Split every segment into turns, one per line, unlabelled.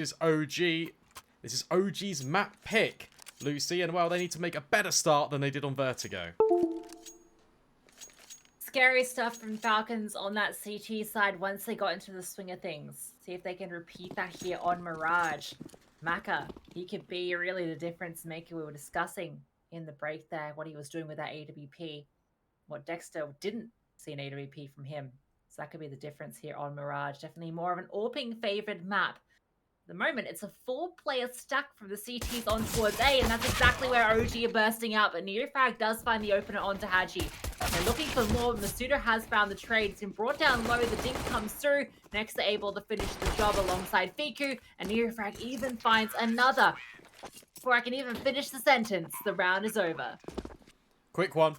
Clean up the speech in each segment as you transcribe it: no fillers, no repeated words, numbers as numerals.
is OG. This is OG's map pick, Lucy, and well, they need to make a better start than they did on Vertigo.
Scary stuff from Falcons on that CT side once they got into the swing of things. See if they can repeat that here on Mirage. Maka, he could be really the difference maker we were discussing in the break there, what he was doing with that AWP. What Dexter didn't see an AWP from him. So that could be the difference here on Mirage. Definitely more of an AWPing favored map. At the moment, it's a 4-player stack from the CTs on towards A, and that's exactly where OG are bursting out. But Neofrag does find the opener onto Haji. They're looking for more. Masuda has found the trade. It's been brought down low. The dink comes through. Next, they're able to finish the job alongside Fiku. And Neofrag even finds another. Before I can even finish the sentence, the round is over.
Quick one.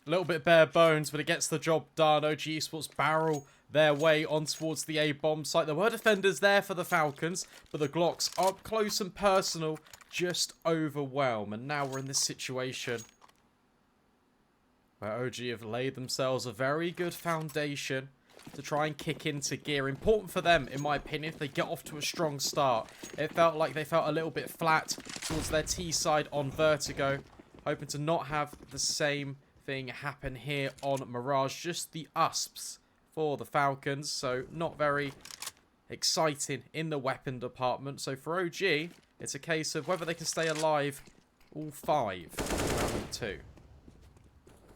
A little bit bare bones, but it gets the job done. OG Esports barrel their way on towards the A-bomb site. There were defenders there for the Falcons, but the Glocks up close and personal just overwhelm. And now we're in this situation where OG have laid themselves a very good foundation to try and kick into gear. Important for them, in my opinion, if they get off to a strong start. It felt like they felt a little bit flat towards their T side on Vertigo. Hoping to not have the same thing happen here on Mirage. Just the USPs for the Falcons. So not very exciting in the weapon department. So for OG, it's a case of whether they can stay alive all 5 in round 2.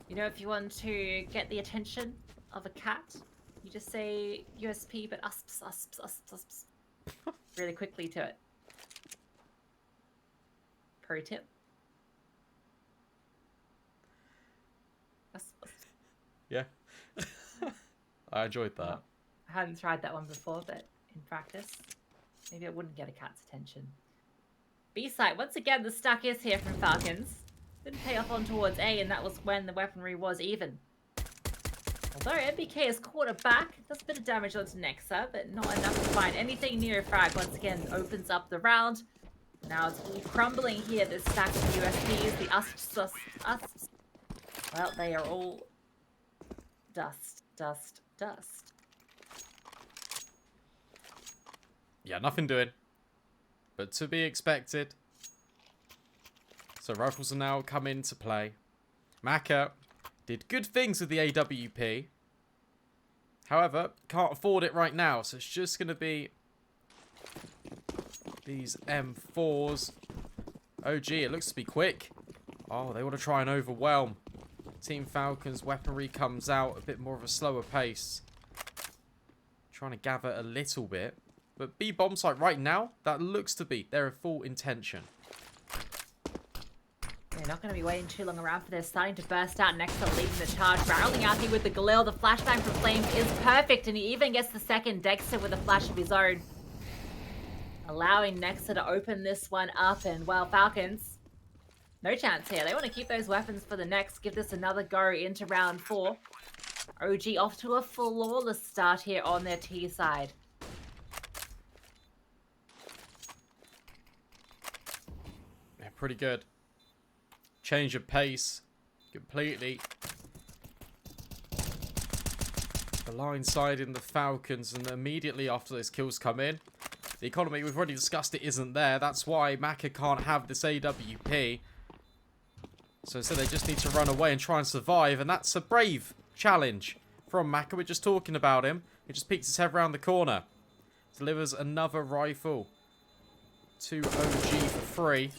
You know, if you want to get the attention of a cat, you just say USP, but usps, usps, usps, usps. Really quickly to it. Pro tip. Usps, usps.
Yeah. I enjoyed that.
Well, I hadn't tried that one before, but in practice, maybe I wouldn't get a cat's attention. B-site, once again, the stack is here from Falcons. Didn't pay off on towards A, and that was when the weaponry was even. Although MBK has caught it back, does a bit of damage onto Nexa, but not enough to find anything near a frag. Once again, opens up the round. Now it's all crumbling here, this stack of USPs, the usps. Well, they are all dust, dust, dust.
Yeah, nothing doing. But to be expected. So rifles are now come into play. Maka did good things with the AWP. However, can't afford it right now. So it's just going to be these M4s. OG, it looks to be quick. Oh, they want to try and overwhelm. Team Falcons weaponry comes out a bit more of a slower pace. Trying to gather a little bit. But B bomb site right now, that looks to be their full intention.
They're not going to be waiting too long around for this. Starting to burst out. Nexa leading the charge. Barreling out here with the Galil. The flashbang from Flames is perfect. And he even gets the second. Dexter with a flash of his own. Allowing Nexa to open this one up. And, well, Falcons, no chance here. They want to keep those weapons for the next. Give this another go into round 4. OG off to a flawless start here on their T side.
Yeah, pretty good. Change of pace completely. Blindsiding the Falcons, and immediately after those kills come in, the economy, we've already discussed it, isn't there. That's why Maka can't have this AWP. So they just need to run away and try and survive, and that's a brave challenge from Maka. We're just talking about him. He just peeks his head around the corner. Delivers another rifle to OG for free.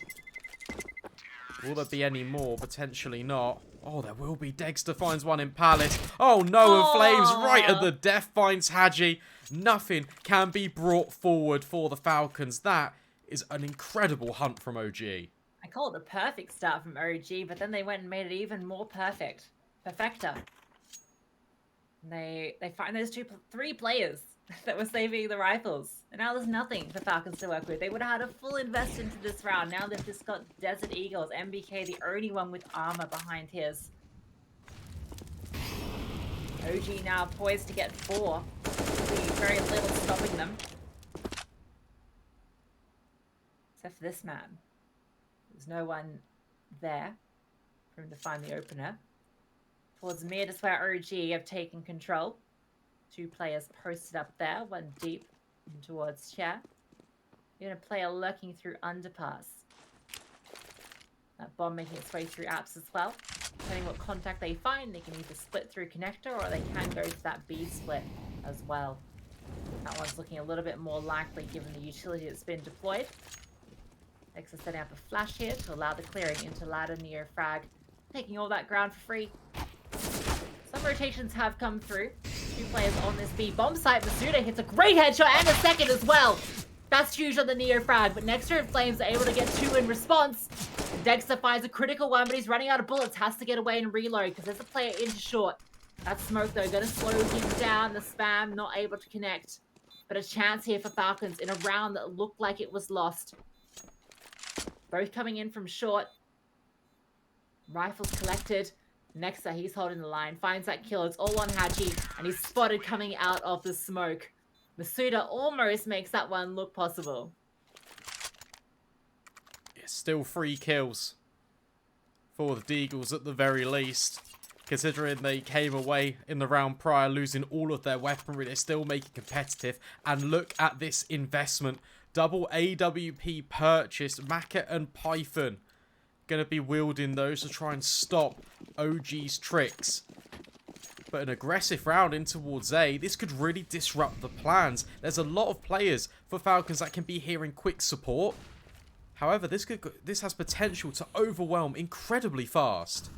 Will there be any more? Potentially not. Oh, there will be. Dexter finds one in Palace. Oh, no. And Flames right at the death finds Haji. Nothing can be brought forward for the Falcons. That is an incredible hunt from OG.
I call it the perfect start from OG, but then they went and made it even more perfect. Perfecta. They find those 3 players that were saving the rifles. And now there's nothing for Falcons to work with. They would have had a full invest into this round. Now they've just got Desert Eagles. MBK, the only one with armor behind his. OG now poised to get 4. Very little stopping them. Except for this man. There's no one there for him to find the opener. Towards mid is where OG have taken control. 2 players posted up there, one deep towards chair. Even a player lurking through underpass. That bomb making its way through apps as well. Depending what contact they find, they can either split through connector or they can go to that B split as well. That one's looking a little bit more likely given the utility that's been deployed. Next is setting up a flash here to allow the clearing into ladder near frag. Taking all that ground for free. Some rotations have come through. 2 players on this B bomb site. Masuda hits a great headshot and a second as well. That's huge on the Neo frag, but Nexter and Flames are able to get 2 in response. Dexter finds a critical one, but he's running out of bullets. Has to get away and reload because there's a player into short. That smoke, though, going to slow him down. The spam not able to connect. But a chance here for Falcons in a round that looked like it was lost. Both coming in from short. Rifles collected. Nexter, he's holding the line. Finds that kill. It's all on Haji. And he's spotted coming out of the smoke. Masuda almost makes that one look possible.
Still 3 kills for the Deagles at the very least. Considering they came away in the round prior losing all of their weaponry, they still make it competitive. And look at this investment. Double AWP purchased. Maka and Python going to be wielding those to try and stop OG's tricks. But an aggressive round in towards A, this could really disrupt the plans. There's a lot of players for Falcons that can be here in quick support. However, this has potential to overwhelm incredibly fast.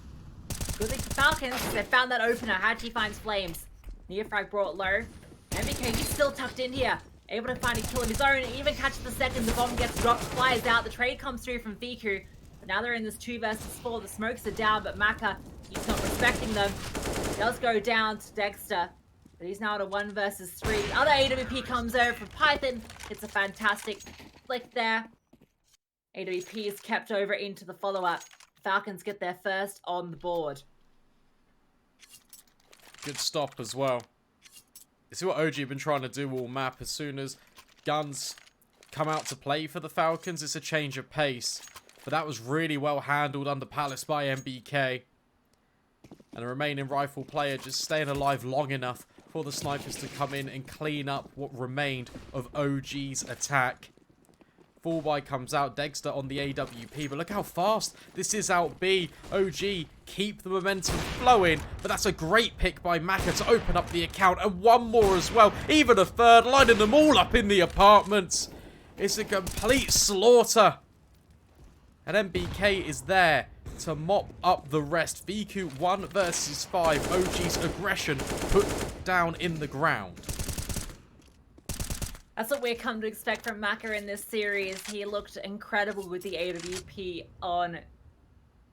Good thing for Falcons, they found that opener. Haji finds Flames. Neofrag brought low. MBK, he's still tucked in here. Able to find a kill of his own and even catch the second. The bomb gets dropped, flies out. The trade comes through from Viku. But now they're in this 2 versus 4. The smokes are down, but Maka, he's not respecting them. Does go down to Dexter. But he's now at a 1 versus 3. The other AWP comes over for Python. It's a fantastic flick there. AWP is kept over into the follow-up. Falcons get their first on the board.
Good stop as well. This is what OG have been trying to do all map. As soon as guns come out to play for the Falcons, it's a change of pace. But that was really well handled under Palace by MBK. And the remaining rifle player just staying alive long enough for the snipers to come in and clean up what remained of OG's attack. Full buy comes out. Dexter on the AWP. But look how fast this is out B. OG keep the momentum flowing. But that's a great pick by Maka to open up the account. And one more as well. Even a third. Lining them all up in the apartments. It's a complete slaughter. And MBK is there to mop up the rest. VQ 1 versus 5. OG's aggression put down in the ground.
That's what we're come to expect from Maka in this series. He looked incredible with the AWP on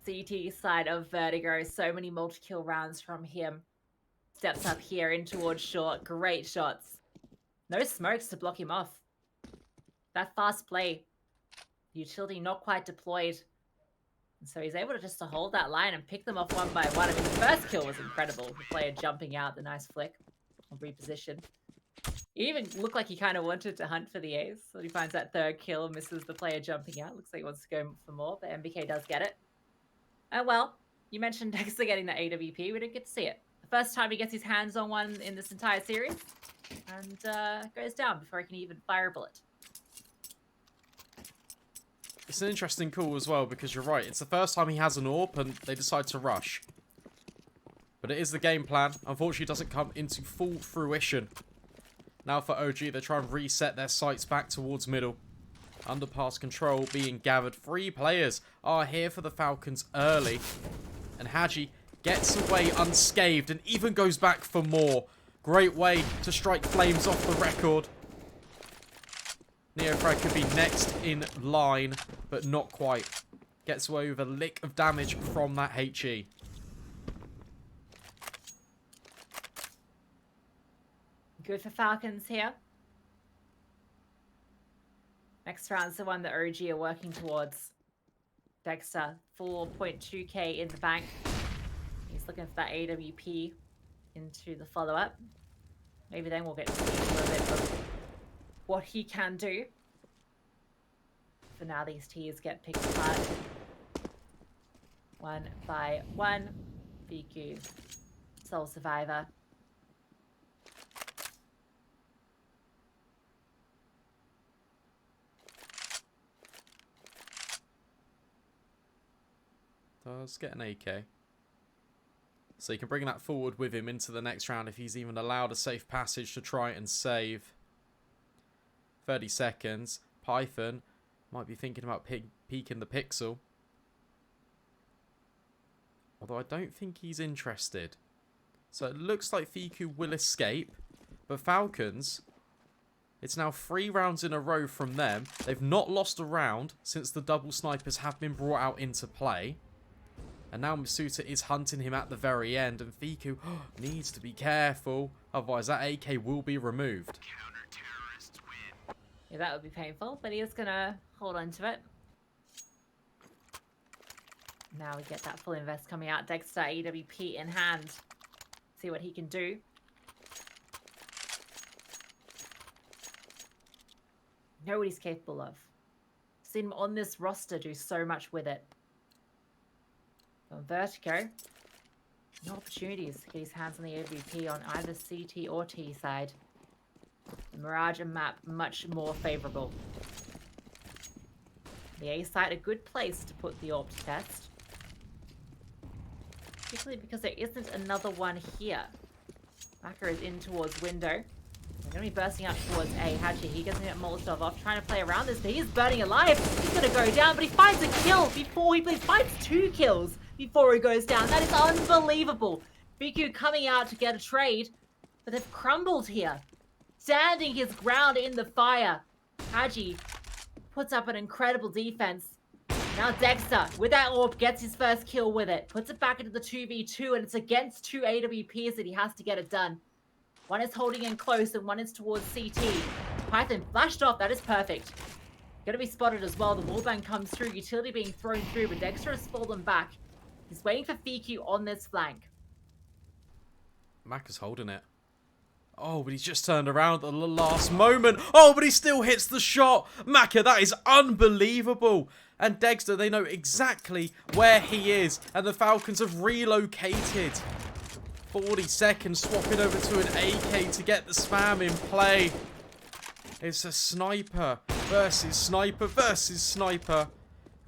CT side of Vertigo. So many multi-kill rounds from him. Steps up here in towards short. Great shots. No smokes to block him off. That fast play. Utility not quite deployed. And so he's able to just to hold that line and pick them off one by one. I mean, the first kill was incredible. The player jumping out, the nice flick. On reposition. He even looked like he kind of wanted to hunt for the ace. So he finds that third kill, misses the player jumping out. Looks like he wants to go for more, but MBK does get it. Oh well, you mentioned Dexter getting the AWP. We didn't get to see it. The first time he gets his hands on one in this entire series. And goes down before he can even fire a bullet.
It's an interesting call as well, because you're right. It's the first time he has an AWP and they decide to rush. But it is the game plan. Unfortunately, it doesn't come into full fruition. Now for OG, they try and reset their sights back towards middle. Underpass control being gathered. 3 players are here for the Falcons early. And Haji gets away unscathed and even goes back for more. Great way to strike Flames off the record. Neofrag could be next in line, but not quite. Gets away with a lick of damage from that HE.
Good for Falcons here. Next round's the one that OG are working towards. Dexter, 4.2k in the bank. He's looking for that AWP into the follow-up. Maybe then we'll get to see a little bit of what he can do. For now, these tiers get picked apart. One by one. VQ, sole survivor.
Let's get an AK. So he can bring that forward with him into the next round if he's even allowed a safe passage to try and save. 30 seconds. Python might be thinking about peeking the pixel. Although I don't think he's interested. So it looks like Fiku will escape. But Falcons, it's now 3 rounds in a row from them. They've not lost a round since the double snipers have been brought out into play. And now Masuta is hunting him at the very end. And Fiku needs to be careful. Otherwise that AK will be removed.
Yeah, that would be painful. But he is going to hold on to it. Now we get that full invest coming out. Dexter, EWP in hand. See what he can do. Know what he's capable of. Seen him on this roster do so much with it. On Vertigo, no opportunities to get his hands on the AWP on either CT or T side. The Mirage and map much more favourable. The A side a good place to put the AWP to test. Particularly because there isn't another one here. Maka is in towards window. They're going to be bursting out towards A. Haji, he gets get Molotov off, trying to play around this, but he's burning alive. He's going to go down, but he finds a kill before he finds 2 kills before he goes down. That is unbelievable. Fiku coming out to get a trade, but they've crumbled here. Standing his ground in the fire. Haji puts up an incredible defense. Now Dexter, with that AWP, gets his first kill with it. Puts it back into the 2v2, and it's against 2 AWPs that he has to get it done. One is holding in close, and one is towards CT. Python flashed off. That is perfect. Gonna be spotted as well. The wallbang comes through. Utility being thrown through, but Dexter has fallen back. He's waiting for Fiku on this flank.
Maka's holding it. Oh, but he's just turned around at the last moment. Oh, but he still hits the shot. Maka, that is unbelievable. And Dexter, they know exactly where he is. And the Falcons have relocated. 40 seconds, swapping over to an AK to get the spam in play. It's a sniper versus sniper versus sniper.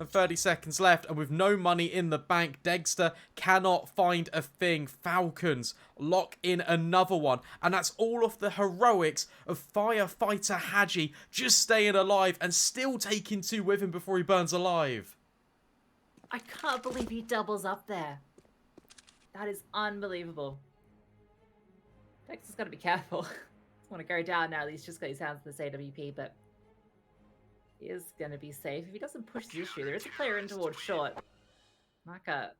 And 30 seconds left, and with no money in the bank, Dexter cannot find a thing. Falcons lock in another one, and that's all of the heroics of firefighter Haji just staying alive and still taking 2 with him before he burns alive.
I can't believe he doubles up there. That is unbelievable. Dexter's got to be careful. Doesn't want to go down now. He's just got his hands in this AWP, but he is going to be safe. If he doesn't push the issue, there is a player in towards short. Maka.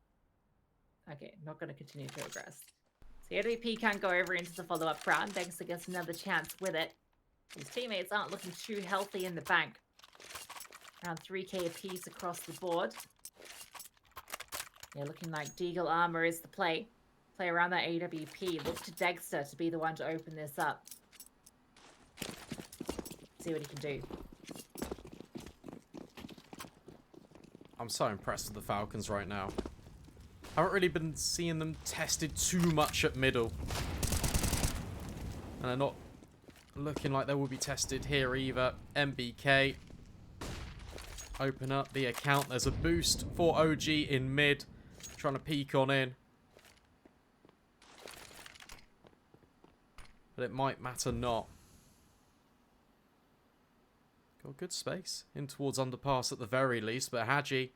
Okay, not going to continue to aggress. So AWP can't go over into the follow-up round. Dexter gets another chance with it. His teammates aren't looking too healthy in the bank. Around 3k apiece across the board. Yeah, looking like Deagle armor is the play. Play around that AWP. Look to Dexter to be the one to open this up. See what he can do.
I'm so impressed with the Falcons right now. I haven't really been seeing them tested too much at middle. And they're not looking like they will be tested here either. MBK. Open up the account. There's a boost for OG in mid. Trying to peek on in. But it might matter not. Got good space in towards underpass at the very least, but Haji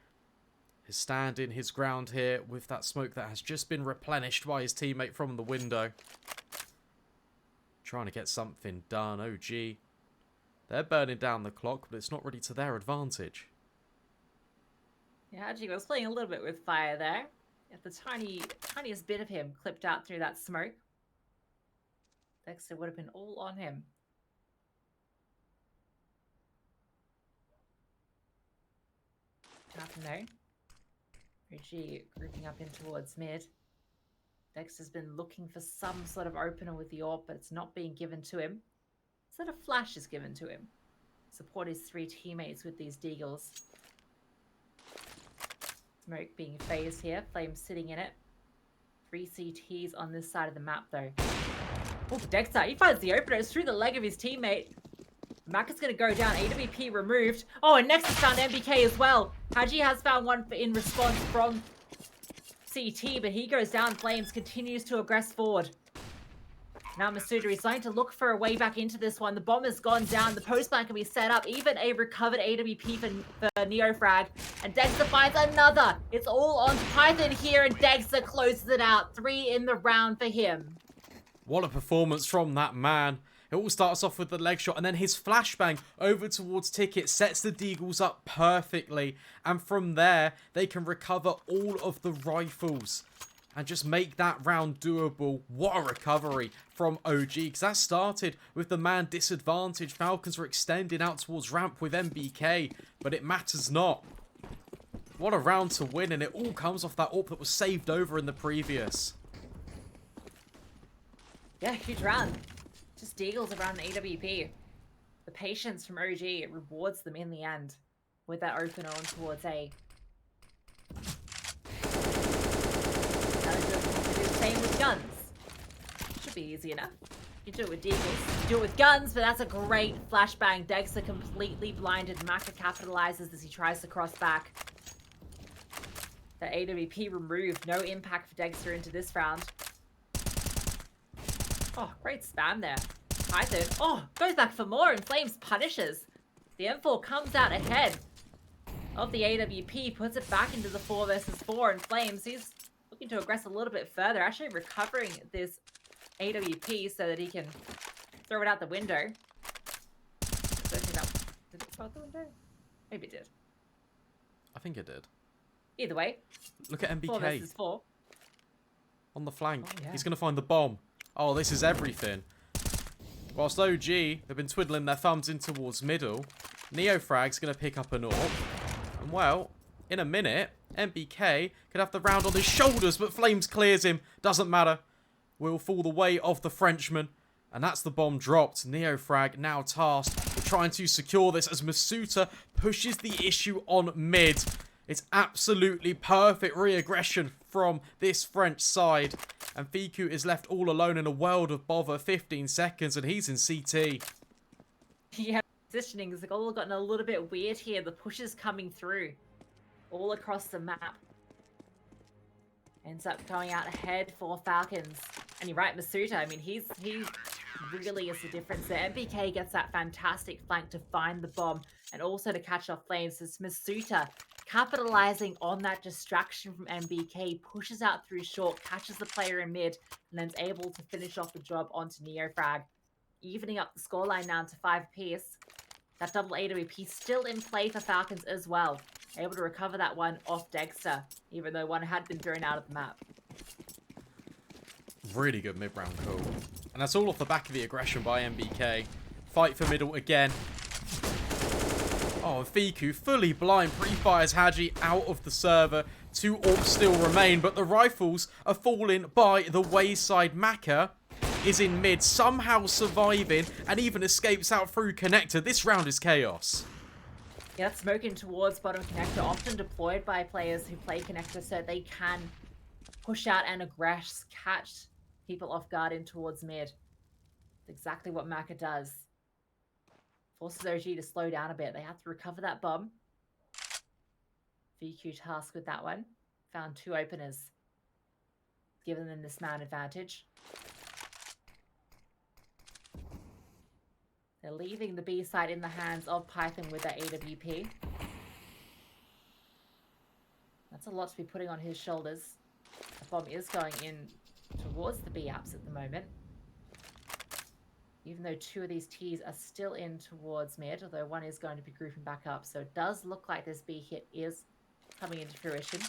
is standing his ground here with that smoke that has just been replenished by his teammate from the window. Trying to get something done. OG. They're burning down the clock, but it's not really to their advantage.
Yeah, Haji was playing a little bit with fire there. At the tiniest bit of him clipped out through that smoke. Dexter would have been all on him. Nothing though. Richie grouping up in towards mid. Dexter's been looking for some sort of opener with the AWP, but it's not being given to him. Instead, a flash is given to him. Support his 3 teammates with these deagles. Smoke being phased here. Flame sitting in it. 3 CTs on this side of the map though. Oh, Dexter, he finds the opener. It's through the leg of his teammate. Maka's going to go down. AWP removed. Oh, and Nexus found MBK as well. Haji has found one in response from CT, but he goes down. Flames continues to aggress forward. Now Masuda is starting to look for a way back into this one. The bomb has gone down. The post plant can be set up. Even a recovered AWP for Neofrag. And Dexter finds another. It's all on Python here, and Dexter closes it out. 3 in the round for him.
What a performance from that man. It all starts off with the leg shot, and then his flashbang over towards Ticket sets the Deagles up perfectly. And from there, they can recover all of the rifles and just make that round doable. What a recovery from OG, because that started with the man disadvantaged. Falcons were extending out towards ramp with MBK, but it matters not. What a round to win, and it all comes off that AWP that was saved over in the previous.
Yeah, huge round. Just Deagles around the AWP. The patience from OG, it rewards them in the end with that open on towards A. Same with guns. Should be easy enough. You do it with Deagles, you do it with guns, but that's a great flashbang. Dexter completely blinded. Maka capitalizes as he tries to cross back. The AWP removed. No impact for Dexter into this round. Oh, great spam there. Python, oh, goes back for more, and Flames punishes. The M4 comes out ahead of the AWP, puts it back into the 4 versus 4, and Flames, he's looking to aggress a little bit further, actually recovering this AWP so that he can throw it out the window. Did it throw out the window? Maybe it did.
I think it did.
Either way.
Look at MBK.
4 versus 4.
On the flank.
Oh, yeah.
He's going to find the bomb. Oh, this is everything. Whilst OG have been twiddling their thumbs in towards middle, Neofrag's going to pick up an AWP. And well, in a minute, MBK could have the round on his shoulders, but Flames clears him. Doesn't matter. Will fall the way of the Frenchman. And that's the bomb dropped. Neofrag now tasked with trying to secure this as Masuta pushes the issue on mid. It's absolutely perfect re-aggression from this French side. And Fiku is left all alone in a world of bother. 15 seconds and he's in CT.
Yeah, positioning has all gotten a little bit weird here. The push is coming through all across the map. Ends up going out ahead for Falcons. And you're right, Masuta, I mean, he really is the difference there. MBK gets that fantastic flank to find the bomb and also to catch off Flames. It's Masuta capitalizing on that distraction from MBK, pushes out through short, catches the player in mid, and then is able to finish off the job onto Neofrag. Evening up the scoreline now to 5 apiece. That double AWP still in play for Falcons as well. Able to recover that one off Dexter, even though one had been thrown out of the map.
Really good mid-round call. And that's all off the back of the aggression by MBK. Fight for middle again. Oh, Fiku, fully blind, pre-fires Haji out of the server. 2 AWPs still remain, but the rifles are falling by the wayside. Maka is in mid, somehow surviving, and even escapes out through connector. This round is chaos.
Yeah, that's smoking towards bottom connector, often deployed by players who play connector so they can push out and aggress, catch people off guard in towards mid. That's exactly what Maka does. Forces OG to slow down a bit. They have to recover that bomb. VQ task with that one. Found 2 openers. Giving them this man advantage. They're leaving the B side in the hands of Python with that AWP. That's a lot to be putting on his shoulders. The bomb is going in towards the B apps at the moment. Even though 2 of these Ts are still in towards mid, although one is going to be grouping back up. So it does look like this B hit is coming into fruition.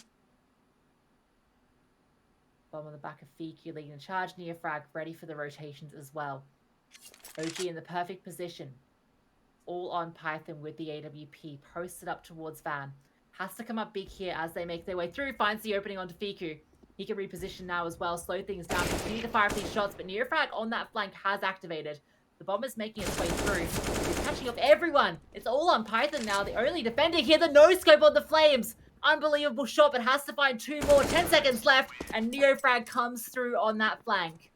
Bomb on the back of Fiku leading the charge. Neofrag ready for the rotations as well. OG in the perfect position. All on Python with the AWP. Posted up towards Van. Has to come up big here as they make their way through. Finds the opening onto Fiku. He can reposition now as well. Slow things down. Continue to fire these shots. But Neofrag on that flank has activated. The bomb is making its way through. He's catching up everyone. It's all on Python now. The only defender here. The no-scope on the Flames. Unbelievable shot, but has to find 2 more. 10 seconds left. And Neofrag comes through on that flank.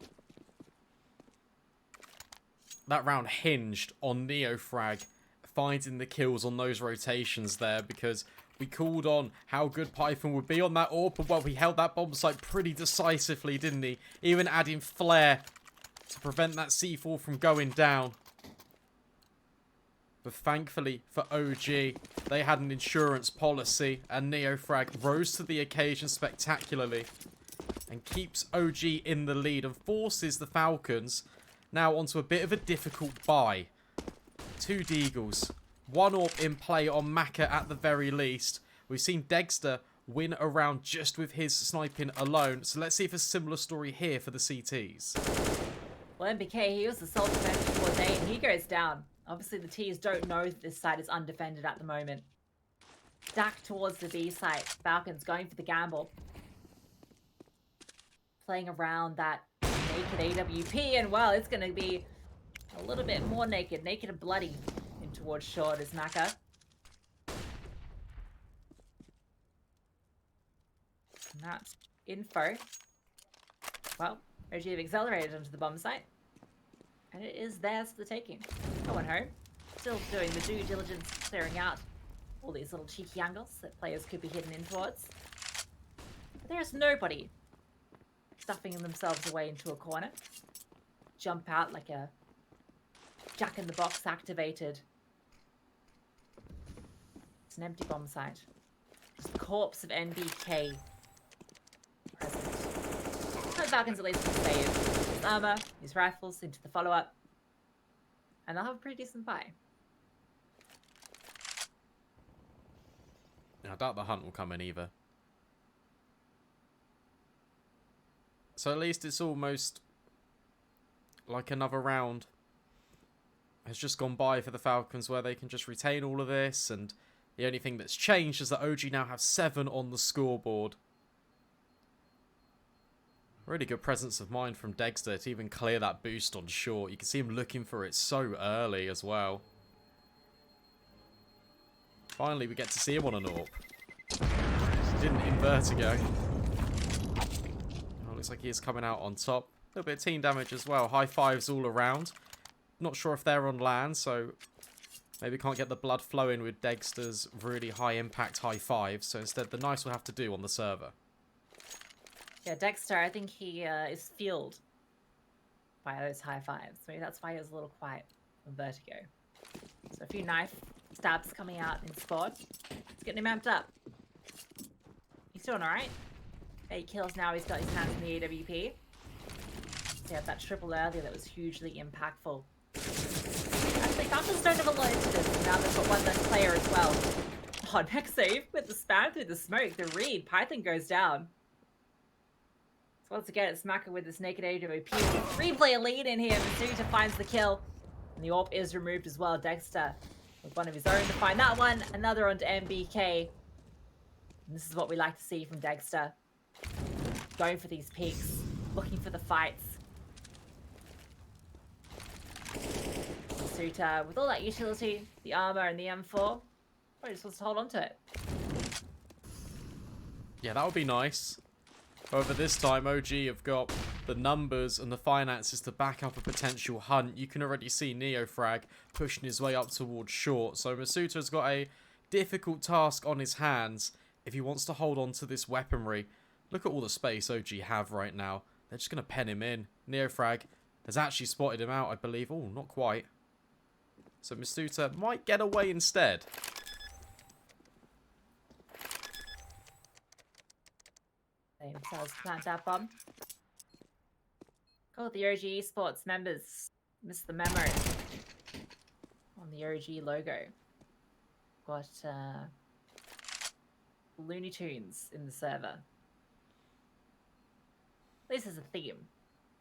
That round hinged on Neofrag finding the kills on those rotations there, because we called on how good Python would be on that AWP, but well, he held that bomb site pretty decisively, didn't he? Even adding flare to prevent that C4 from going down. But thankfully for OG, they had an insurance policy, and Neofrag rose to the occasion spectacularly and keeps OG in the lead and forces the Falcons now onto a bit of a difficult buy. 2 Deagles, 1 AWP in play on Maka at the very least. We've seen Dexter win a round just with his sniping alone, so let's see if a similar story here for the CTs.
Well, MBK, he was the sole defender towards A, and he goes down. Obviously, the T's don't know that this side is undefended at the moment. Back towards the B site. Falcons going for the gamble. Playing around that naked AWP, and well, it's going to be a little bit more naked. Naked and bloody in towards short is Maka. And that's info. Well, OG have accelerated onto the bomb site. And it is theirs for the taking. No one home. Still doing the due diligence, clearing out all these little cheeky angles that players could be hidden in towards. But there's nobody stuffing themselves away into a corner. Jump out like a jack-in-the-box activated. It's an empty bomb site. Just the corpse of NBK present. The Falcons at least can save his armor, his rifles into the follow-up. And they'll have a pretty decent buy.
I doubt the hunt will come in either. So at least it's almost like another round has just gone by for the Falcons, where they can just retain all of this, and the only thing that's changed is that OG now have 7 on the scoreboard. Really good presence of mind from Dexter to even clear that boost on short. You can see him looking for it so early as well. Finally, we get to see him on an AWP. Didn't in Vertigo. Oh, looks like he is coming out on top. A little bit of team damage as well. High fives all around. Not sure if they're on land, so maybe can't get the blood flowing with Dexter's really high impact high fives. So instead, the nice will have to do on the server.
Yeah, Dexter, I think he is fueled by those high fives. Maybe that's why he was a little quiet on Vertigo. So a few knife stabs coming out in squad. It's getting him amped up. He's doing alright. 8 kills now, he's got his hands in the AWP. He had that triple earlier that was hugely impactful. Actually, Falcons don't have a lot into this, and now they've got one less player as well. Oh, next save with the spam through the smoke. The read, Python goes down. So once again, it's Maka with this naked AWP. 3-player lead in here. Masuta finds the kill. And the AWP is removed as well. Dexter with one of his own to find that one. Another onto MBK. And this is what we like to see from Dexter. Going for these peaks. Looking for the fights. Masuta, with all that utility, the armor and the M4, probably just wants to hold on to it.
Yeah, that would be nice. However, this time OG have got the numbers and the finances to back up a potential hunt. You can already see Neofrag pushing his way up towards short. So Masuta has got a difficult task on his hands if he wants to hold on to this weaponry. Look at all the space OG have right now. They're just going to pen him in. Neofrag has actually spotted him out, I believe. Oh, not quite. So Masuta might get away instead.
They themselves plant that bomb. Oh, the OG Esports members missed the memo on the OG logo. Got Looney Tunes in the server. At least there's a theme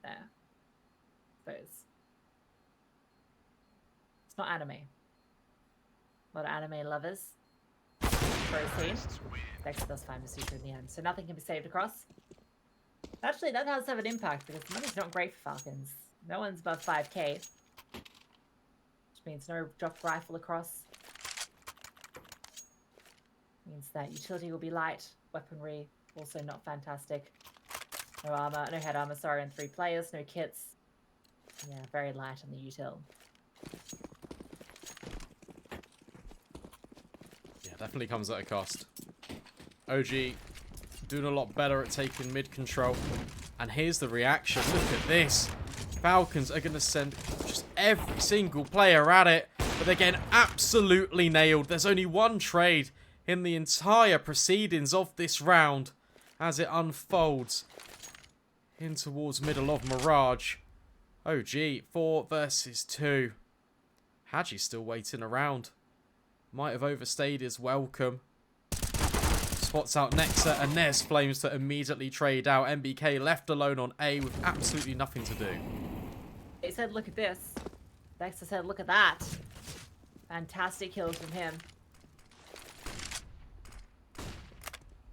there. I suppose. It's not anime. A lot of anime lovers. Proceed. Dexter does find Masuta in the end, so nothing can be saved across. Actually, that does have an impact because the money's not great for Falcons. No one's above 5k. Which means no drop rifle across. Means that utility will be light. Weaponry also not fantastic. No armor, no head armor, sorry, on 3 players. No kits. Yeah, very light on the util.
definitely comes at a cost. OG doing a lot better at taking mid control. And here's the reaction. Look at this. Falcons are going to send just every single player at it. But they're getting absolutely nailed. There's only one trade in the entire proceedings of this round as it unfolds in towards middle of Mirage. OG, 4 versus 2. Haji's still waiting around. Might have overstayed his welcome. Spots out Nexa, and there's Flames to immediately trade out. MBK left alone on A with absolutely nothing to do.
They said, look at this. Nexa said, look at that. Fantastic kills from him.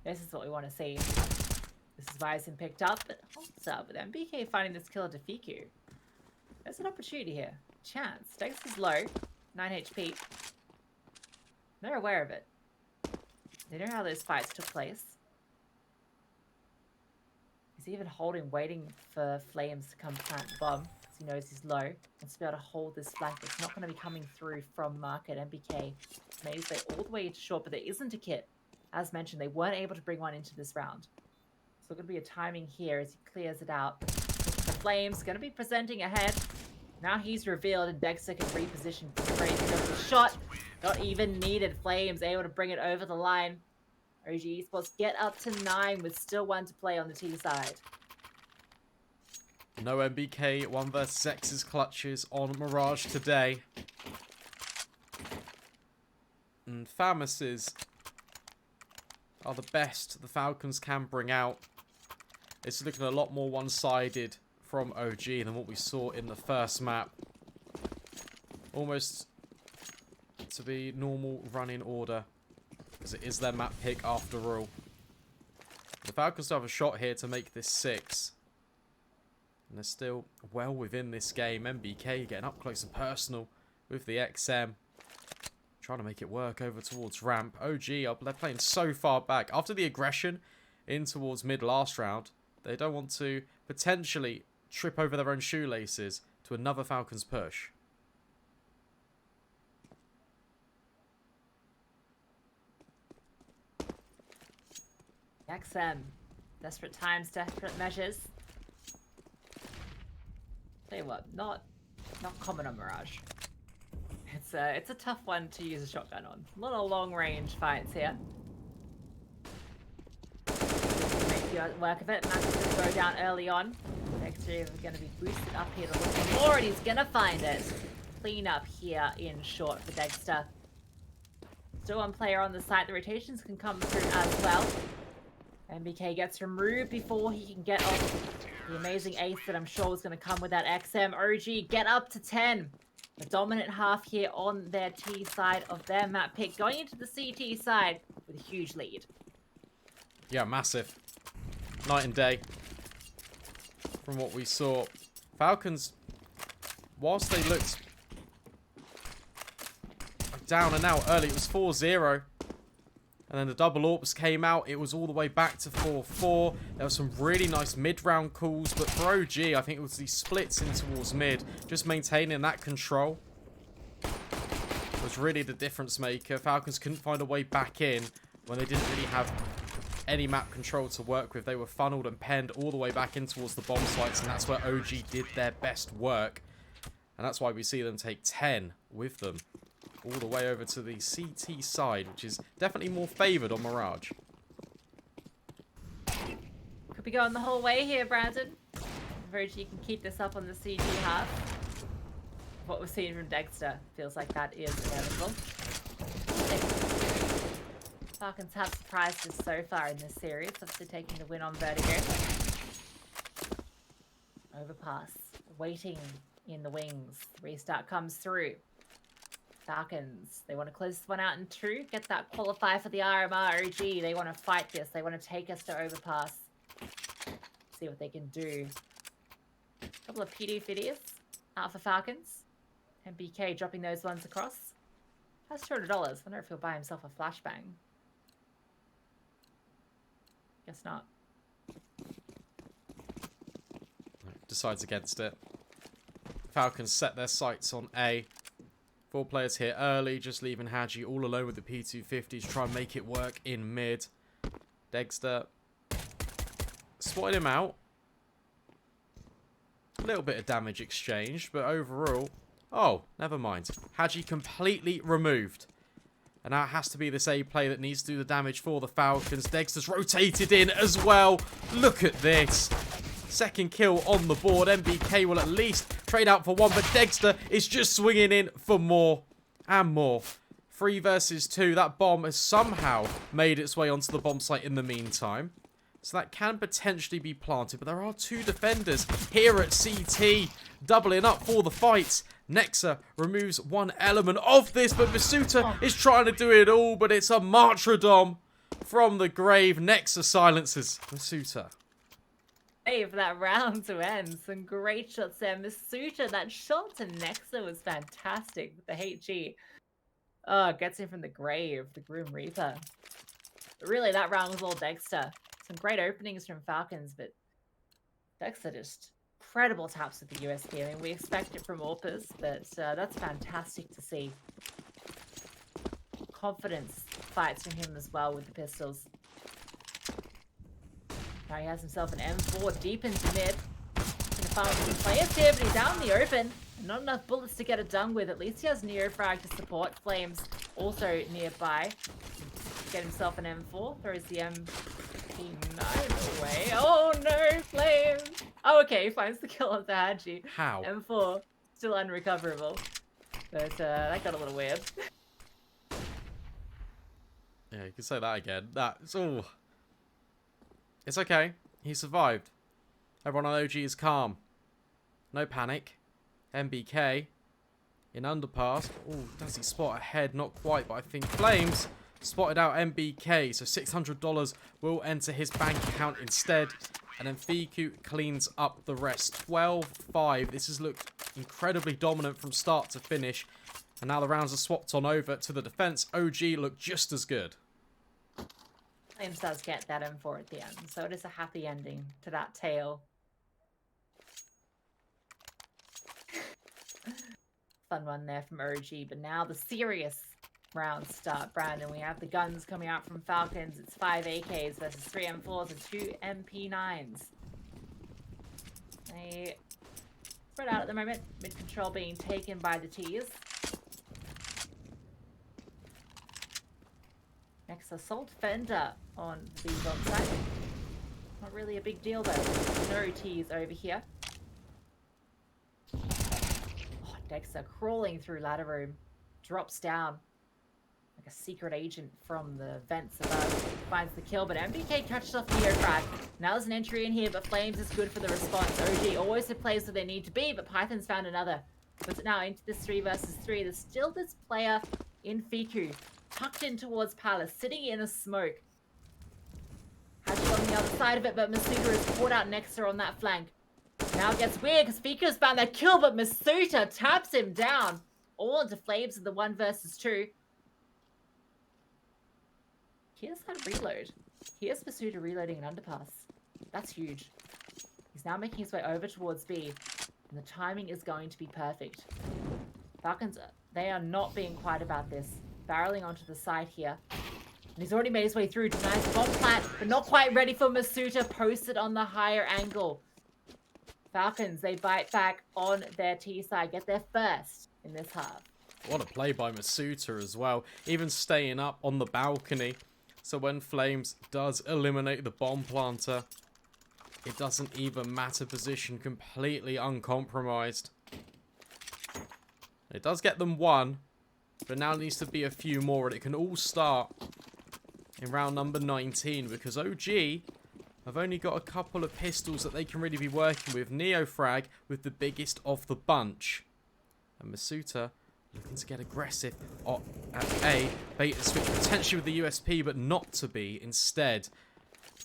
This is what we want to see. This is Bison picked up, but holds up with MBK finding this kill to Fiku. There's an opportunity here. Chance. Dex is low. 9 HP. They're aware of it. They know how those fights took place. He's even holding, waiting for Flames to come plant the bomb. Because he knows he's low. Wants to be able to hold this flank. It's not going to be coming through from Market. MBK made his way all the way to short, but there isn't a kit. As mentioned, they weren't able to bring one into this round. So going to be a timing here as he clears it out. The Flames going to be presenting ahead. Now he's revealed and Dexter can reposition for the shot. Not even needed. Flames able to bring it over the line. OG Esports get up to 9 with still 1 to play on the T side.
No MBK 1 versus X's clutches on Mirage today. And Famis's are the best the Falcons can bring out. It's looking a lot more one-sided from OG than what we saw in the first map. Almost to be normal running order, because it is their map pick after all. The Falcons have a shot here to make this 6. And they're still well within this game. MBK getting up close and personal with the XM. Trying to make it work over towards ramp. OG up, they're playing so far back. After the aggression in towards mid last round, they don't want to potentially trip over their own shoelaces to another Falcons push.
XM. Desperate times, desperate measures. Tell you what, not common on Mirage. It's a tough one to use a shotgun on. A lot of long range fights here. Make you work of it. Max will go down early on. Dexter is going to be boosted up here to look for more, and he's going to find it. Clean up here in short for Dexter. Still one player on the site. The rotations can come through as well. MBK gets removed before he can get off the amazing ace that I'm sure was going to come with that XM. OG get up to 10. The dominant half here on their T side of their map pick. Going into the CT side with a huge lead.
Yeah, massive. Night and day from what we saw. Falcons, whilst they looked down and out early, it was 4-0. And then the double AWPs came out. It was all the way back to 4-4. There were some really nice mid-round calls. But for OG, I think it was the splits in towards mid. Just maintaining that control was really the difference maker. Falcons couldn't find a way back in when they didn't really have any map control to work with. They were funneled and penned all the way back in towards the bomb sites. And that's where OG did their best work. And that's why we see them take 10 with them. All the way over to the CT side, which is definitely more favoured on Mirage.
Could be going the whole way here, Brandon. If OG can keep this up on the CT half. What we're seeing from Dexter feels like that is inevitable. Falcons have surprised us so far in this series, obviously taking the win on Vertigo. Overpass, waiting in the wings. Restart comes through. Falcons, they want to close this one out in 2. Get that qualifier for the RMR. OG, they want to fight this. They want to take us to overpass. See what they can do. A couple of PD fiddies out for Falcons. MBK dropping those ones across. That's $200. I wonder if he'll buy himself a flashbang. Guess not.
Decides against it. Falcons set their sights on A. 4 players here early, just leaving Hadji all alone with the P250 to try and make it work in mid. Dexter spotted him out. A little bit of damage exchanged, but overall... Oh, never mind. Hadji completely removed. And now it has to be this A play that needs to do the damage for the Falcons. Dexter's rotated in as well. Look at this. Second kill on the board. MBK will at least trade out for one, but Dexter is just swinging in for more and more. 3 versus 2. That bomb has somehow made its way onto the bomb site in the meantime. So that can potentially be planted, but there are 2 defenders here at CT doubling up for the fight. Nexa removes one element of this, but Masuta is trying to do it all, but it's a martyrdom from the grave. Nexa silences Masuta.
Hey, for that round to end. Some great shots there. Masuta, that shot to Nexa was fantastic with the HG. Oh, gets him from the grave, the Grim Reaper. But really, that round was all Dexter. Some great openings from Falcons, but Dexter just incredible taps with the USP. I mean, we expect it from Orpus, but that's fantastic to see. Confidence fights from him as well with the pistols. Now he has himself an M4 deep into mid. Gonna find some players here, but he's out in the open. Not enough bullets to get it done with. At least he has Neofrag to support. Flames also nearby. Get himself an M4. Throws the MP9 away. Oh no, Flames! Oh, okay, he finds the kill on the Hadji.
How?
M4 still unrecoverable. But that got a little weird.
Yeah, you can say that again. That's all. It's okay. He survived. Everyone on OG is calm. No panic. MBK in underpass. Oh, does he spot ahead? Not quite, but I think Flames spotted out MBK. So $600 will enter his bank account instead. And then Fiku cleans up the rest. 12-5. This has looked incredibly dominant from start to finish. And now the rounds are swapped on over to the defense. OG look just as good.
Flames does get that M4 at the end, so it is a happy ending to that tale. Fun one there from OG, but now the serious rounds start. Brandon, we have the guns coming out from Falcons. It's 5 AKs versus 3 M4s and 2 MP9s. They spread out at the moment. Mid control being taken by the T's. Next assault defender on the bomb site. Not really a big deal though. No T's over here. Oh, Dexter crawling through ladder room. Drops down like a secret agent from the vents above. Finds the kill, but MBK catches off Neofrag. Now there's an entry in here, but Flames is good for the response. OG always the place where they need to be, but Python's found another. Puts it now into this 3 versus 3. There's still this player in Fiku. Tucked in towards Palace, sitting in a smoke. Hadji on the other side of it, but Masuta is caught out next to her on that flank. Now it gets weird because Fiku's found that kill, but Masuta taps him down. All into Flames of the 1 versus 2. Here's that reload. Here's Masuta reloading an underpass. That's huge. He's now making his way over towards B. And the timing is going to be perfect. Falcons, they are not being quiet about this. Barreling onto the side here. And he's already made his way through. Denies the bomb plant, but not quite ready for Masuta. Posted on the higher angle. Falcons, they bite back on their T side. Get there first in this half.
What a play by Masuta as well. Even staying up on the balcony. So when Flames does eliminate the bomb planter, it doesn't even matter. Position completely uncompromised. It does get them 1. But now needs to be a few more, and it can all start in round number 19, because OG have only got a couple of pistols that they can really be working with. Neofrag with the biggest of the bunch. And Masuta looking to get aggressive at A. Bait and switch potentially with the USP, but not to be. Instead,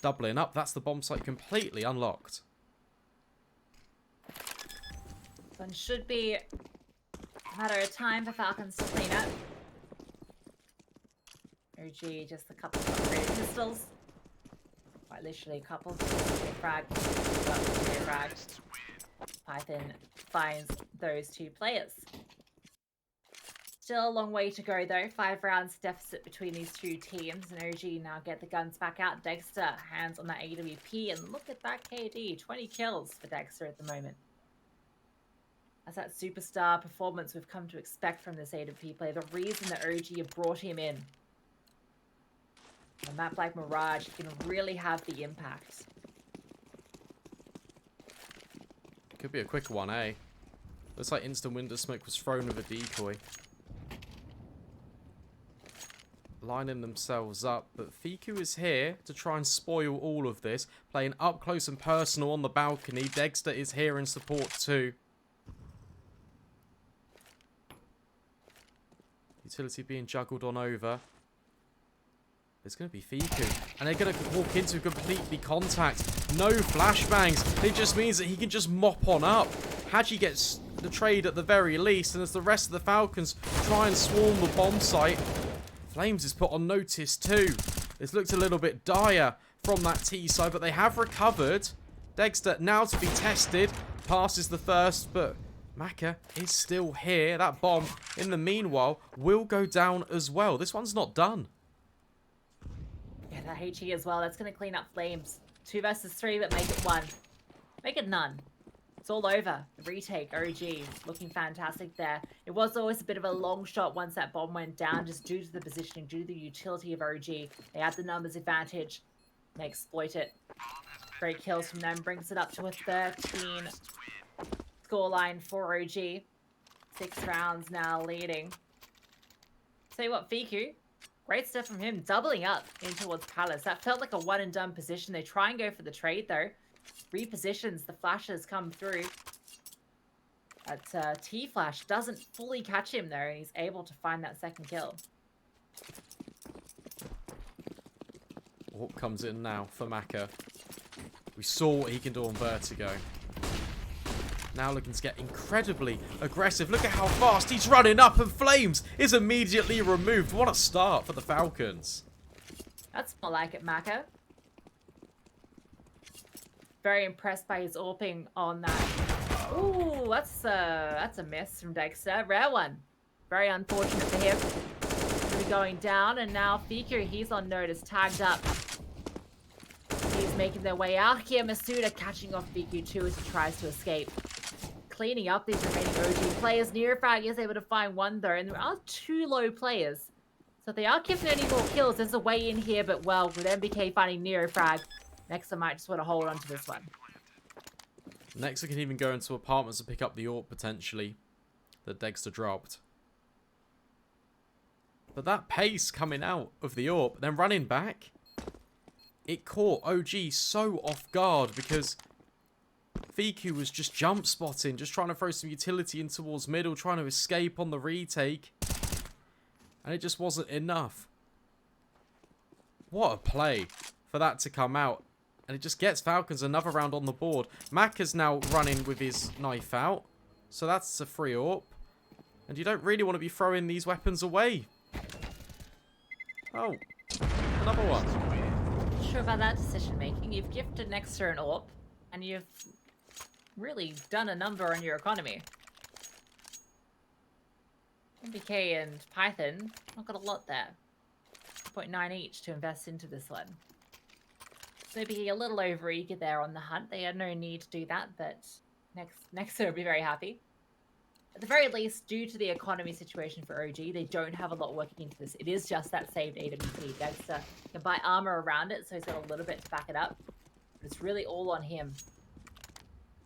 doubling up. That's the bomb site completely unlocked.
One should be a matter of time for Falcons to clean up. OG, just a couple of upgraded pistols. Quite literally a couple. Frag. Python finds those 2 players. Still a long way to go though. 5 rounds deficit between these two teams. And OG now get the guns back out. Dexter hands on that AWP. And look at that KD. 20 kills for Dexter at the moment. That's that superstar performance we've come to expect from this AWP player. The reason that OG have brought him in. On a map like Mirage, he can really have the impact.
Could be a quicker one, eh? Looks like instant window smoke was thrown with a decoy. Lining themselves up, but Fiku is here to try and spoil all of this. Playing up close and personal on the balcony. Dexter is here in support too. Utility being juggled on over. It's going to be Fiku. And they're going to walk into completely contact. No flashbangs. It just means that he can just mop on up. Haji gets the trade at the very least. And as the rest of the Falcons try and swarm the bomb site, Flames is put on notice too. It's looked a little bit dire from that T side, but they have recovered. Dexter now to be tested. Passes the first, but Maka is still here. That bomb, in the meanwhile, will go down as well. This one's not done.
Yeah, that HE as well. That's going to clean up Flames. 2 versus 3, but make it 1. Make it none. It's all over. The retake, OG, looking fantastic there. It was always a bit of a long shot once that bomb went down, just due to the positioning, due to the utility of OG. They had the numbers advantage. They exploit it. Great kills from them. Brings it up to a 13 scoreline for OG. 6 rounds now leading. Tell you what, Fiku, great stuff from him. Doubling up in towards Palace. That felt like a one and done position. They try and go for the trade though. Repositions, the flashes come through. That T-flash doesn't fully catch him there, and he's able to find that second kill.
Orp comes in now for Maka. We saw what he can do on Vertigo. Now looking to get incredibly aggressive. Look at how fast he's running up, and Flames is immediately removed. What a start for the Falcons.
That's more like it, Maka. Very impressed by his AWPing on that. Ooh, that's a miss from Dexter. Rare one. Very unfortunate for him. He'll be going down, and now Fiku, he's on notice, tagged up. He's making their way out here. Masuda catching off Fiku too as he tries to escape. Cleaning up these remaining OG players. Nearfrag is able to find one though, and there are 2 low players. So if they are giving any more kills, there's a way in here, but well, with MBK finding Nearfrag, Nexa might just want to hold on to this one.
Nexa can even go into apartments to pick up the AWP potentially that Dexter dropped. But that pace coming out of the AWP, then running back, it caught OG so off guard because Fiku was just jump spotting, just trying to throw some utility in towards middle, trying to escape on the retake. And it just wasn't enough. What a play for that to come out. And it just gets Falcons another round on the board. Maka's now running with his knife out. So that's a free AWP. And you don't really want to be throwing these weapons away. Oh, another one.
Not sure about that decision making. You've gifted Nexa an AWP, and you've really done a number on your economy. MBK and Python, not got a lot there. 0.9 each to invest into this one. Maybe a little over-eager there on the hunt. They had no need to do that, but Nexa will be very happy. At the very least, due to the economy situation for OG, they don't have a lot working into this. It is just that saved AWP. Dexter can buy armor around it, so he's got a little bit to back it up. But it's really all on him.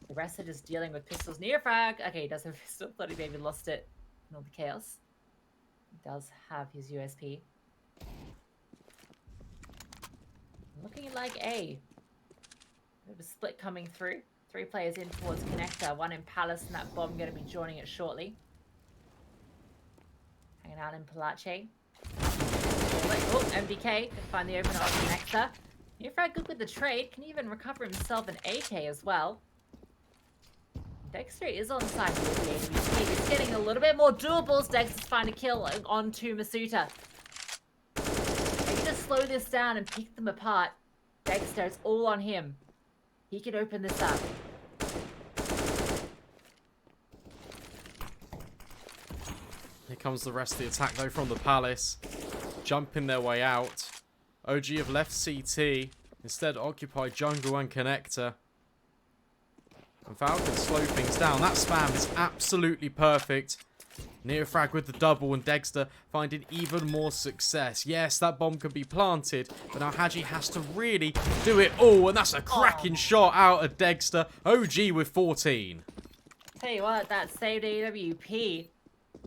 The rest are just dealing with pistols. Nearfrag! Okay, he does have a pistol. Thought he maybe lost it in all the chaos. He does have his USP. Looking like A. Bit of a split coming through. 3 players in towards Connector. 1 in Palace, and that bomb going to be joining it shortly. Hanging out in Palace. Oh, MBK can find the opener on Connector. Nearfrag good with the trade. Can even recover himself an AK as well. Dexter is on side with the AWP. He's getting a little bit more doables. Dexter's find a kill onto Masuda. Slow this down and pick them apart. Dexter, it's all on him. He can open this up.
Here comes the rest of the attack though from the Palace. Jumping their way out. OG have left CT. Instead occupy jungle and connector. And Falcons slow things down. That spam is absolutely perfect. Neofrag with the double and Dexter finding even more success. Yes, that bomb can be planted, but now Hadji has to really do it all. And that's a cracking shot out of Dexter. OG with 14.
Tell you what, that saved AWP.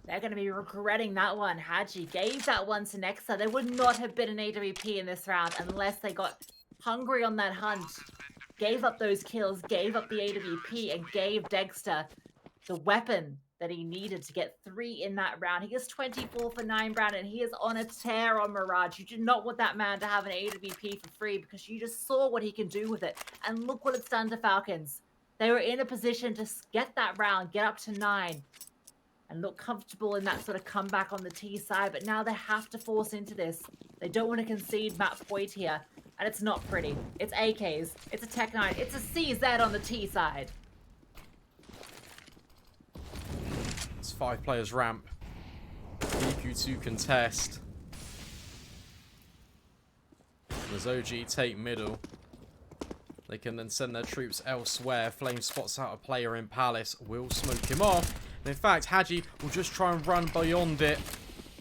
They're going to be regretting that one. Hadji gave that one to Nexa. There would not have been an AWP in this round unless they got hungry on that hunt. Gave up those kills, gave up the AWP, and gave Dexter the weapon that he needed to get 3 in that round. He is 24 for 9, Brandon. He is on a tear on Mirage. You do not want that man to have an AWP for free because you just saw what he can do with it. And look what it's done to Falcons. They were in a position to get that round, get up to 9, and look comfortable in that sort of comeback on the T side. But now they have to force into this. They don't want to concede map point here. And it's not pretty. It's AKs. It's a Tech 9. It's a CZ on the T side.
It's 5 players ramp. DQ2 contest. As OG take middle. They can then send their troops elsewhere. Flame spots out a player in Palace. Will smoke him off. And in fact, Hadji will just try and run beyond it.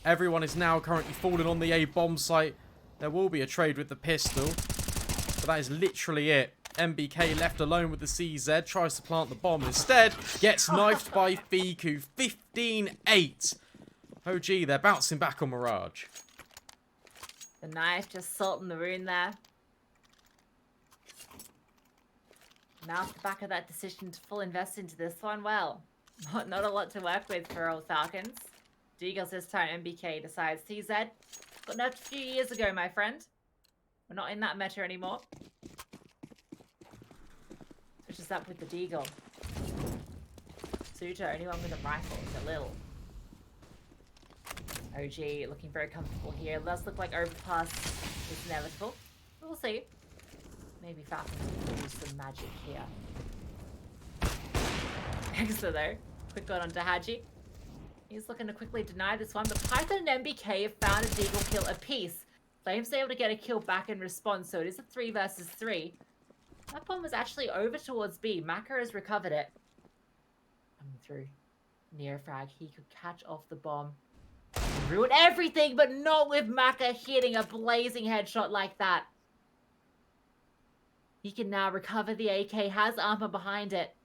Everyone is now currently falling on the A bomb site. There will be a trade with the pistol. But that is literally it. MBK left alone with the CZ. Tries to plant the bomb. Instead, gets knifed by Fiku. 15-8. OG, they're bouncing back on Mirage.
The knife just salting the wound there. Now off the back of that decision to full invest into this one, well, not a lot to work with for old Falcons. Deagles this time, MBK decides CZ. Got nerfed a few years ago, my friend. We're not in that meta anymore. Switches up with the Deagle. Suto, anyone with a rifle is a little. OG looking very comfortable here. It does look like overpass is inevitable. We'll see. Maybe Falcons can use some magic here. Extra though. Quick one onto Hadji. He's looking to quickly deny this one, but Python and MBK have found a Deagle kill apiece. Flames able to get a kill back in response, so it is a 3 versus 3. That bomb was actually over towards B. Maka has recovered it. Coming through. Near frag. He could catch off the bomb. Ruin everything, but not with Maka hitting a blazing headshot like that. He can now recover the AK, has armor behind it.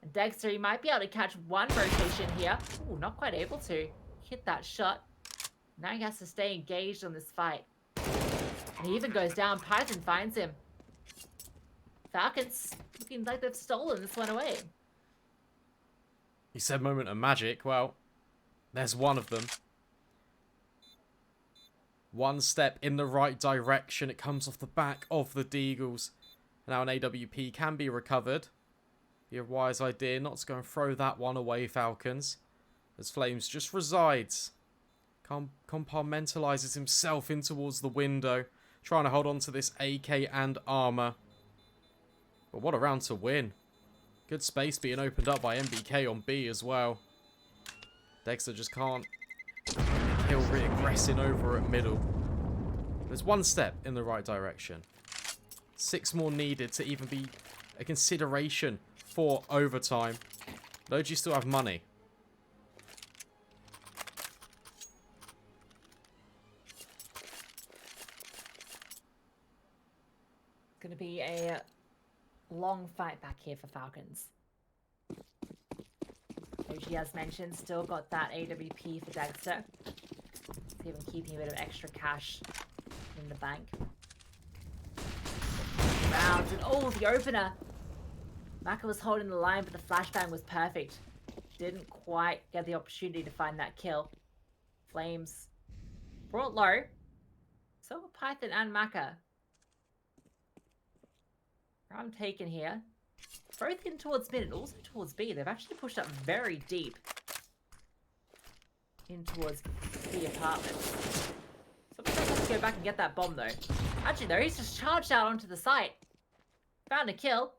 And Dexter, he might be able to catch one rotation here. Ooh, not quite able to hit that shot. Now he has to stay engaged on this fight. And he even goes down. Python finds him. Falcons looking like they've stolen this one away.
He said moment of magic. Well, there's one of them. One step in the right direction. It comes off the back of the Deagles. Now an AWP can be recovered. Be a wise idea not to go and throw that one away, Falcons. As Flames just resides. Compartmentalizes himself in towards the window. Trying to hold on to this AK and armor. But what a round to win. Good space being opened up by MBK on B as well. Dexter just can't kill regressing over at middle. There's one step in the right direction. 6 more needed to even be a consideration for overtime. OG still have money.
It's going to be a long fight back here for Falcons. OG, as mentioned, still got that AWP for Dexter. Even keeping a bit of extra cash in the bank. Rounds and oh, the opener. Maka was holding the line, but the flashbang was perfect. Didn't quite get the opportunity to find that kill. Flames brought low. So were Python and Maka. Round taken here. Both in towards mid and also towards B. They've actually pushed up very deep in towards the apartment. Somebody does have to go back and get that bomb though. Actually though, he's just charged out onto the site. Found a kill.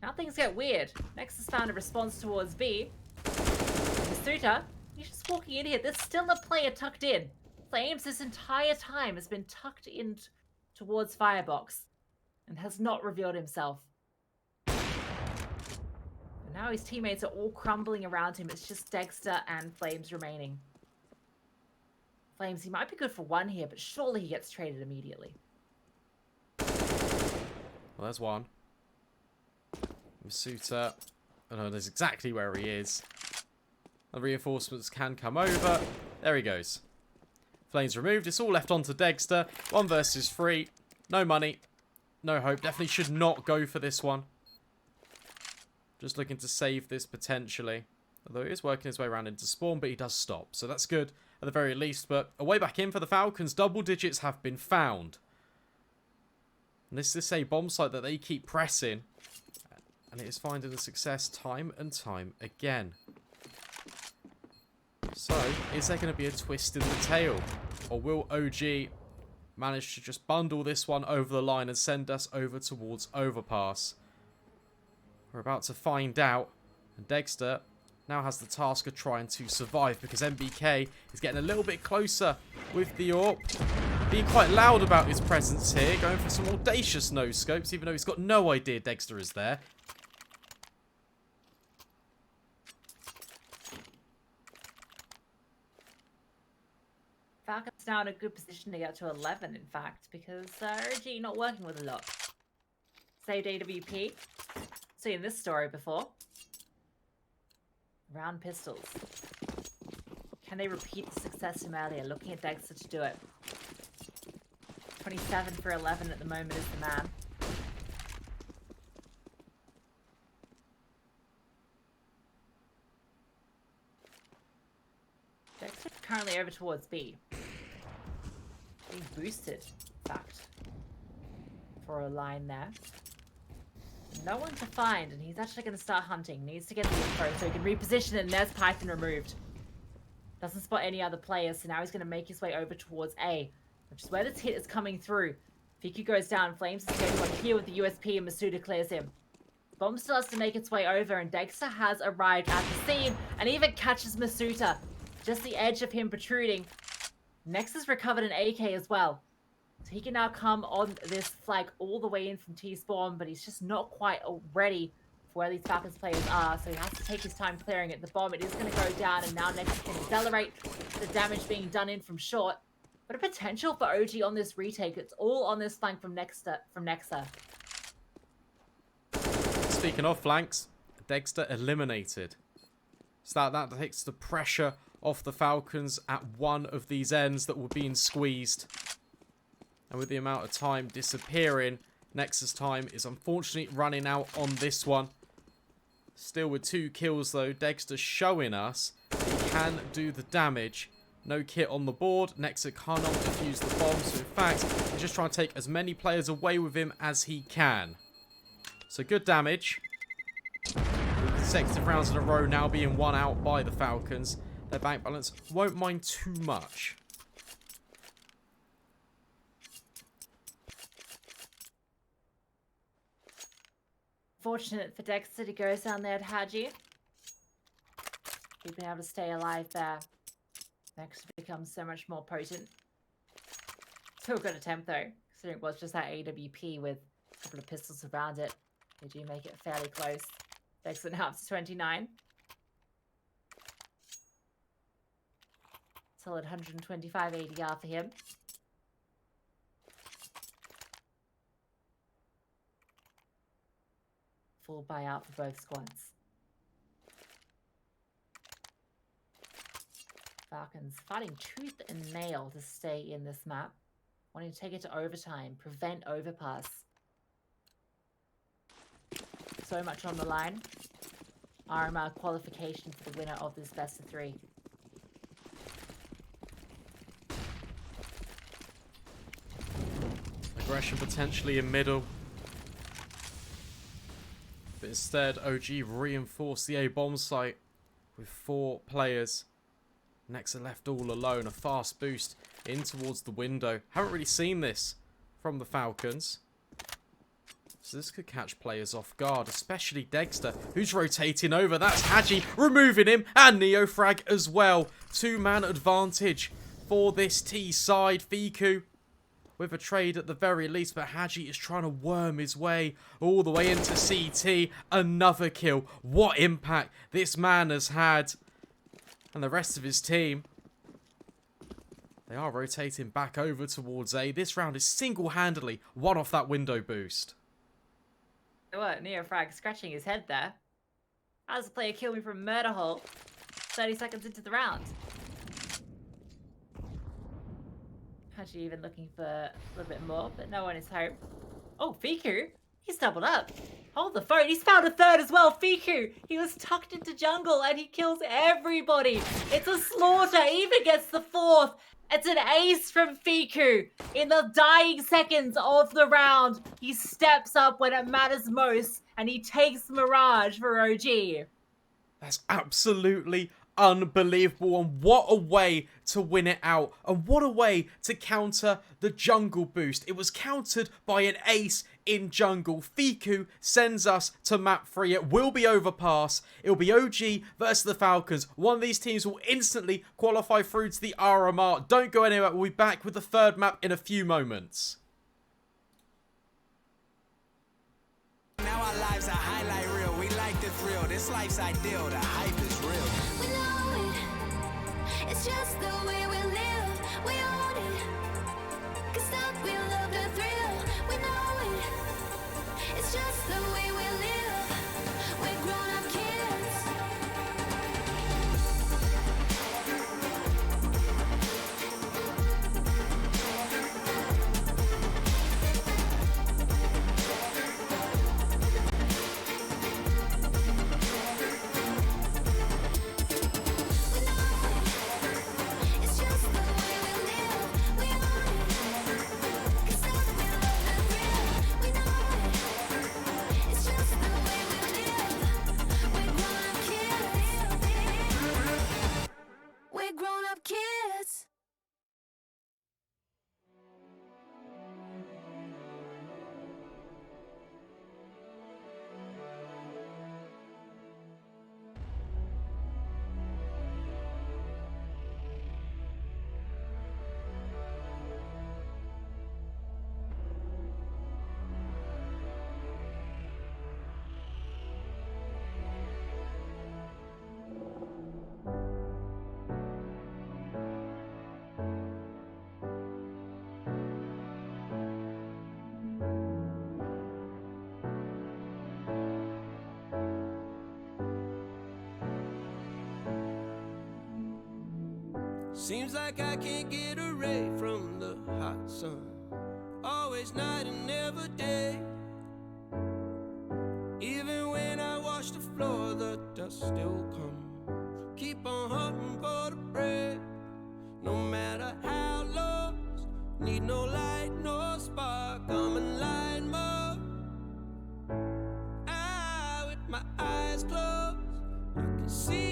Now things get weird. Nexus found a response towards B. Masuta, he's just walking in here. There's still a player tucked in. Flames this entire time has been tucked in towards Firebox and has not revealed himself. But now his teammates are all crumbling around him. It's just Dexter and Flames remaining. Flames, he might be good for one here, but surely he gets traded immediately.
Well, there's one. Masuta. Oh no, there's exactly where he is. The reinforcements can come over. There he goes. Flames removed. It's all left onto Dexter. 1 versus 3. No money. No hope. Definitely should not go for this one. Just looking to save this potentially. Although he is working his way around into spawn, but he does stop. So that's good at the very least. But a way back in for the Falcons. Double digits have been found. And this is a bomb site that they keep pressing. And it is finding a success time and time again. So, is there going to be a twist in the tail? Or will OG manage to just bundle this one over the line and send us over towards Overpass? We're about to find out. And Dexter now has the task of trying to survive because MBK is getting a little bit closer with the AWP. Being quite loud about his presence here, going for some audacious no-scopes, even though he's got no idea Dexter is there.
Falcon's now in a good position to get to 11, in fact, because OG not working with a lot. Saved AWP. Seen this story before. Round pistols. Can they repeat the success from earlier? Looking at Dexter to do it. 27 for 11 at the moment is the man. Dexter's currently over towards B. Being boosted, in fact, for a line there. No one to find, and he's actually going to start hunting. Needs to get the info so he can reposition it, and there's Python removed. Doesn't spot any other players, so now he's going to make his way over towards A, which is where this hit is coming through. Fiku goes down, Flames is the only one here with the USP, and Masuda clears him. Bomb still has to make its way over, and Dexter has arrived at the scene, and even catches Masuda. Just the edge of him protruding. Nexus recovered an AK as well. So he can now come on this flag all the way in from T-spawn, but he's just not quite ready for where these Falcons players are, so he has to take his time clearing it. The bomb, it is going to go down, and now Nexus can accelerate the damage being done in from short. But a potential for OG on this retake. It's all on this flank from Nexa.
Speaking of flanks, Dexter eliminated. So that takes the pressure off the Falcons at one of these ends that were being squeezed. And with the amount of time disappearing, Nexus time is unfortunately running out on this one. Still with 2 kills though, Dexter showing us that he can do the damage. No kit on the board, Nexus cannot defuse the bomb, so in fact, he's just trying to take as many players away with him as he can. So good damage. Consecutive rounds in a row now being won out by the Falcons. Their bank balance won't mind too much.
Fortunate for Dexter to go down there at Haji. He's been able to stay alive there. Next becomes so much more potent. Still a good attempt though, considering it was just that AWP with a couple of pistols around it. They do make it fairly close. Dexter now up to 29. Solid 125 ADR for him. Full buyout for both squads. Falcons fighting tooth and nail to stay in this map. Wanting to take it to overtime, prevent overpass. So much on the line. RMR qualification for the winner of this best of 3.
Aggression potentially in middle. But instead, OG reinforced the A bomb site with 4 players. Nexa left all alone. A fast boost in towards the window. Haven't really seen this from the Falcons. So this could catch players off guard, especially Dexter, who's rotating over. That's Haji removing him, and Neofrag as well. 2-man advantage for this T side. Fiku with a trade at the very least, but Haji is trying to worm his way all the way into CT. Another kill. What impact this man has had. And the rest of his team, they are rotating back over towards A. This round is single-handedly won off that window boost.
What? Neofrag scratching his head there. How does the player kill me from murder hole 30 seconds into the round? Actually, even looking for a little bit more, but no one is home. Oh, Fiku! He's doubled up. Hold the phone. He's found a third as well. Fiku! He was tucked into jungle and he kills everybody. It's a slaughter. He even gets the fourth. It's an ace from Fiku. In the dying seconds of the round, he steps up when it matters most and he takes Mirage for OG.
That's absolutely unbelievable, and what a way to win it out, and what a way to counter the jungle boost. It was countered by an ace in jungle. Fiku sends us to map 3. It will be overpass. It will be OG versus the Falcons. One of these teams will instantly qualify through to the RMR. Don't go anywhere. We'll be back with the third map in a few moments.
Now our lives are highlight reel. We like the thrill. This life's ideal. The hype is real.
We know it. It's just the way we live. We own it. 'Cause stop, we love the thrill. We know it. It's just the way we live. We're grown-up kids. Kids.
Seems like I can't get away from the hot sun. Always night and never day. Even when I wash the floor, the dust still comes. Keep on hoping for the break. No matter how lost, need no light, no spark. I'm in line mode. With my eyes closed, I can see